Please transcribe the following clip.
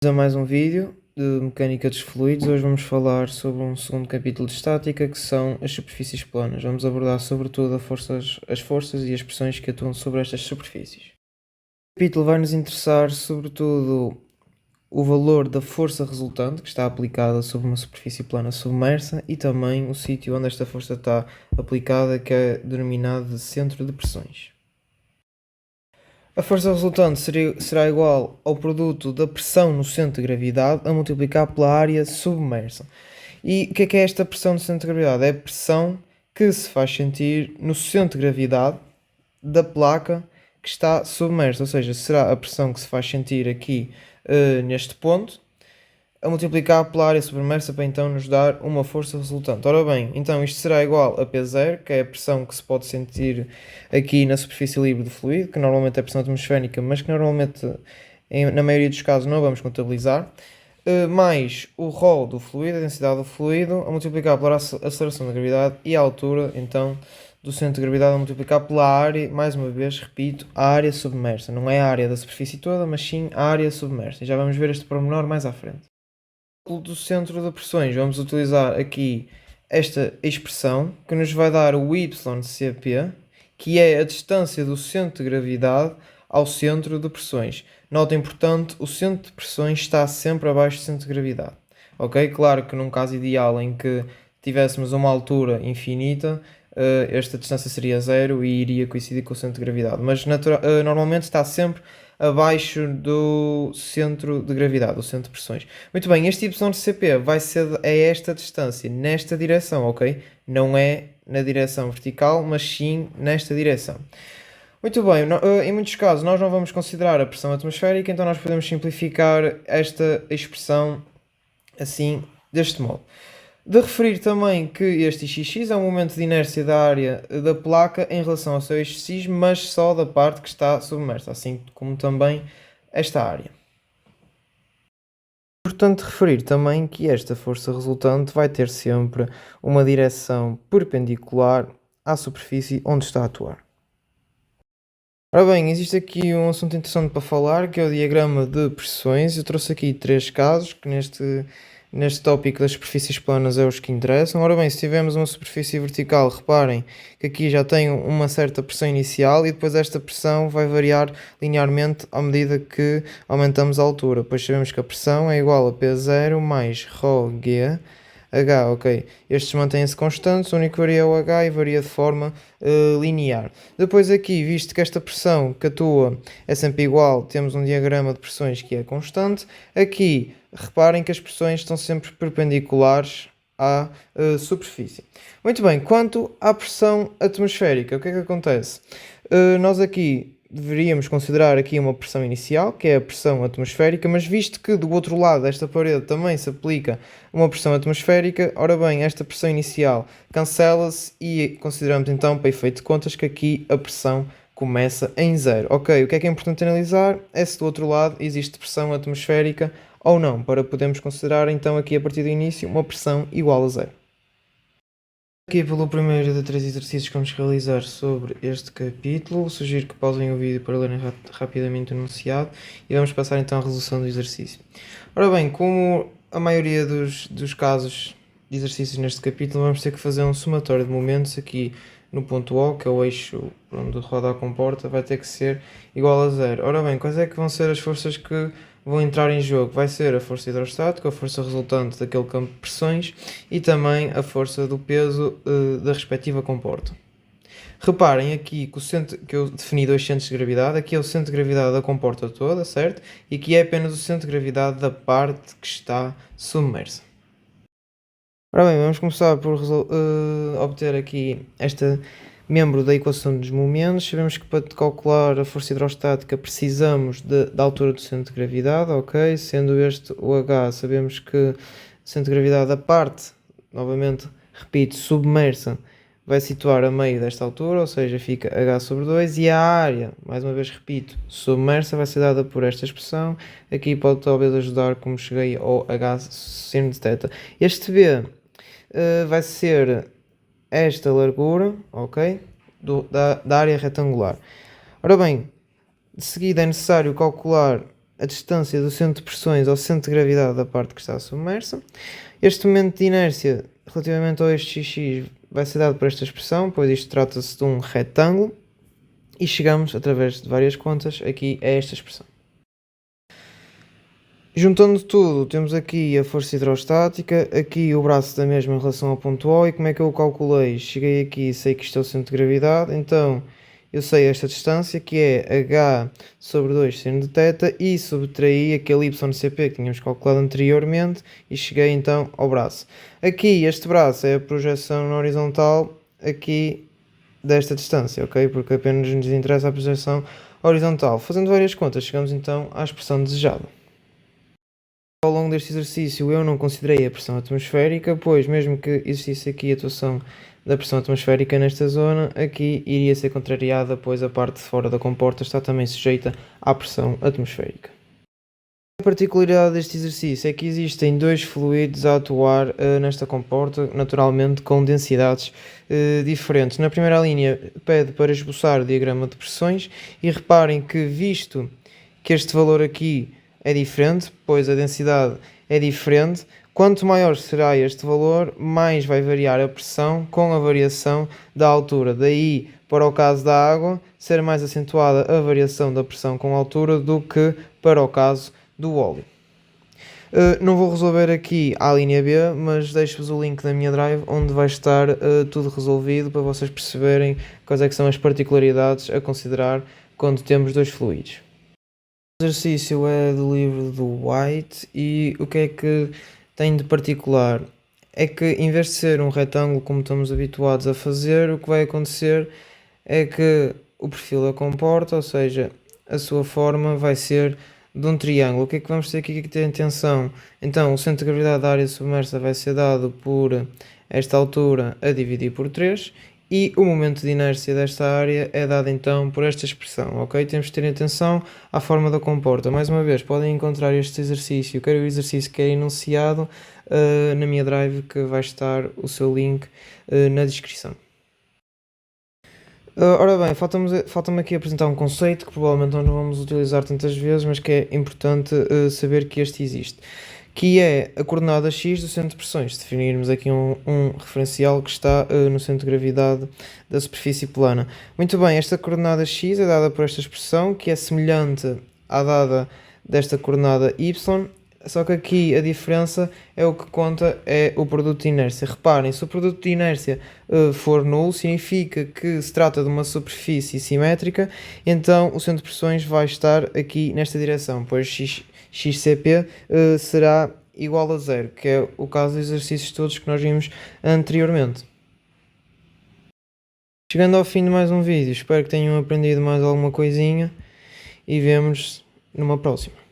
A mais um vídeo de mecânica dos fluidos. Hoje vamos falar sobre um segundo capítulo de estática, que são as superfícies planas. Vamos abordar sobretudo as forças e as pressões que atuam sobre estas superfícies. O capítulo vai nos interessar sobretudo o valor da força resultante que está aplicada sobre uma superfície plana submersa e também o sítio onde esta força está aplicada, que é denominado de centro de pressões. A força resultante será igual ao produto da pressão no centro de gravidade a multiplicar pela área submersa. E o que é esta pressão no centro de gravidade? É a pressão que se faz sentir no centro de gravidade da placa que está submersa. Ou seja, será a pressão que se faz sentir aqui neste ponto, a multiplicar pela área submersa para então nos dar uma força resultante. Ora bem, então isto será igual a P0, que é a pressão que se pode sentir aqui na superfície livre do fluido, que normalmente é pressão atmosférica, mas que normalmente, na maioria dos casos, não vamos contabilizar, mais o ρ do fluido, a densidade do fluido, a multiplicar pela aceleração da gravidade e a altura, então, do centro de gravidade a multiplicar pela área, mais uma vez, repito, a área submersa. Não é a área da superfície toda, mas sim a área submersa. E já vamos ver este pormenor mais à frente. Do centro de pressões, vamos utilizar aqui esta expressão que nos vai dar o YCP, que é a distância do centro de gravidade ao centro de pressões. Notem, portanto, o centro de pressões está sempre abaixo do centro de gravidade. Ok? Claro que num caso ideal em que tivéssemos uma altura infinita, esta distância seria zero e iria coincidir com o centro de gravidade, mas normalmente está sempre abaixo do centro de gravidade, do centro de pressões. Muito bem, este YCP vai ser a esta distância, nesta direção, ok? Não é na direção vertical, mas sim nesta direção. Muito bem, em muitos casos nós não vamos considerar a pressão atmosférica, então nós podemos simplificar esta expressão assim, deste modo. De referir também que este xx é o momento de inércia da área da placa em relação ao seu eixo x, mas só da parte que está submersa, assim como também esta área. Importante referir também que esta força resultante vai ter sempre uma direção perpendicular à superfície onde está a atuar. Ora bem, existe aqui um assunto interessante para falar, que é o diagrama de pressões. Eu trouxe aqui 3 casos, que neste tópico das superfícies planas é os que interessam. Ora bem, se tivermos uma superfície vertical, reparem que aqui já tem uma certa pressão inicial e depois esta pressão vai variar linearmente à medida que aumentamos a altura. Pois sabemos que a pressão é igual a P0 mais ρg H, ok. Estes mantêm-se constantes, o único que varia é o H e varia de forma linear. Depois aqui, visto que esta pressão que atua é sempre igual, temos um diagrama de pressões que é constante. Aqui, reparem que as pressões estão sempre perpendiculares à superfície. Muito bem, quanto à pressão atmosférica, o que é que acontece? Nós aqui deveríamos considerar aqui uma pressão inicial, que é a pressão atmosférica, mas visto que do outro lado desta parede também se aplica uma pressão atmosférica, ora bem, esta pressão inicial cancela-se e consideramos então, para efeito de contas, que aqui a pressão começa em zero. Ok, o que é importante analisar é se do outro lado existe pressão atmosférica ou não, para podermos considerar então aqui a partir do início uma pressão igual a zero. Aqui pelo primeiro de 3 exercícios que vamos realizar sobre este capítulo, sugiro que pausem o vídeo para lerem rapidamente o enunciado e vamos passar então à resolução do exercício. Ora bem, como a maioria dos casos de exercícios neste capítulo, vamos ter que fazer um somatório de momentos aqui no ponto O, que é o eixo onde roda a comporta, vai ter que ser igual a zero. Ora bem, quais é que vão ser as forças que vão entrar em jogo? Vai ser a força hidrostática, a força resultante daquele campo de pressões e também a força do peso da respectiva comporta. Reparem aqui que eu defini 2 centros de gravidade, aqui é o centro de gravidade da comporta toda, certo? E aqui é apenas o centro de gravidade da parte que está submersa. Ora bem, vamos começar por obter aqui este membro da equação dos momentos. Sabemos que para calcular a força hidrostática precisamos da altura do centro de gravidade, ok? Sendo este o H, sabemos que o centro de gravidade da parte, novamente, repito, submersa, vai situar a meio desta altura, ou seja, fica H sobre 2, e a área, mais uma vez repito, submersa, vai ser dada por esta expressão. Aqui pode talvez ajudar como cheguei ao H seno de θ. Este B vai ser esta largura, ok? Da área retangular. Ora bem, de seguida é necessário calcular a distância do centro de pressões ao centro de gravidade da parte que está submersa. Este momento de inércia relativamente ao eixo xx vai ser dado por esta expressão, pois isto trata-se de um retângulo, e chegamos, através de várias contas, aqui a esta expressão. Juntando tudo, temos aqui a força hidrostática, aqui o braço da mesma em relação ao ponto O, e como é que eu o calculei? Cheguei aqui e sei que isto é o centro de gravidade, então eu sei esta distância, que é h sobre 2 seno de θ, e subtraí aquele ycp que tínhamos calculado anteriormente, e cheguei então ao braço. Aqui este braço é a projeção na horizontal aqui desta distância, ok? Porque apenas nos interessa a projeção horizontal. Fazendo várias contas, chegamos então à expressão desejada. Ao longo deste exercício eu não considerei a pressão atmosférica, pois mesmo que existisse aqui a atuação da pressão atmosférica nesta zona, aqui iria ser contrariada, pois a parte de fora da comporta está também sujeita à pressão atmosférica. A particularidade deste exercício é que existem dois fluidos a atuar nesta comporta, naturalmente com densidades diferentes. Na primeira linha pede para esboçar o diagrama de pressões, e reparem que, visto que este valor aqui é diferente, pois a densidade é diferente, quanto maior será este valor, mais vai variar a pressão com a variação da altura. Daí, para o caso da água, ser mais acentuada a variação da pressão com a altura do que para o caso do óleo. Não vou resolver aqui a linha B, mas deixo-vos o link da minha drive, onde vai estar tudo resolvido, para vocês perceberem quais é que são as particularidades a considerar quando temos dois fluidos. O exercício é do livro do White, e o que é que tem de particular? É que, em vez de ser um retângulo como estamos habituados a fazer, o que vai acontecer é que o perfil da comporta, ou seja, a sua forma, vai ser de um triângulo. O que é que vamos ter aqui que ter atenção? Então, o centro de gravidade da área submersa vai ser dado por esta altura a dividir por 3, e o momento de inércia desta área é dado então por esta expressão, ok? Temos de ter atenção à forma da comporta. Mais uma vez, podem encontrar este exercício, quer o exercício que é enunciado, na minha drive, que vai estar o seu link na descrição. Ora bem, falta-me aqui apresentar um conceito que provavelmente nós não vamos utilizar tantas vezes, mas que é importante saber que este existe, que é a coordenada x do centro de pressões. Definirmos aqui um referencial que está no centro de gravidade da superfície plana. Muito bem, esta coordenada x é dada por esta expressão, que é semelhante à dada desta coordenada y, só que aqui a diferença é o que conta é o produto de inércia. Reparem, se o produto de inércia for nulo, significa que se trata de uma superfície simétrica, então o centro de pressões vai estar aqui nesta direção, pois xcp será igual a 0, que é o caso dos exercícios todos que nós vimos anteriormente. Chegando ao fim de mais um vídeo, espero que tenham aprendido mais alguma coisinha, e vemos numa próxima.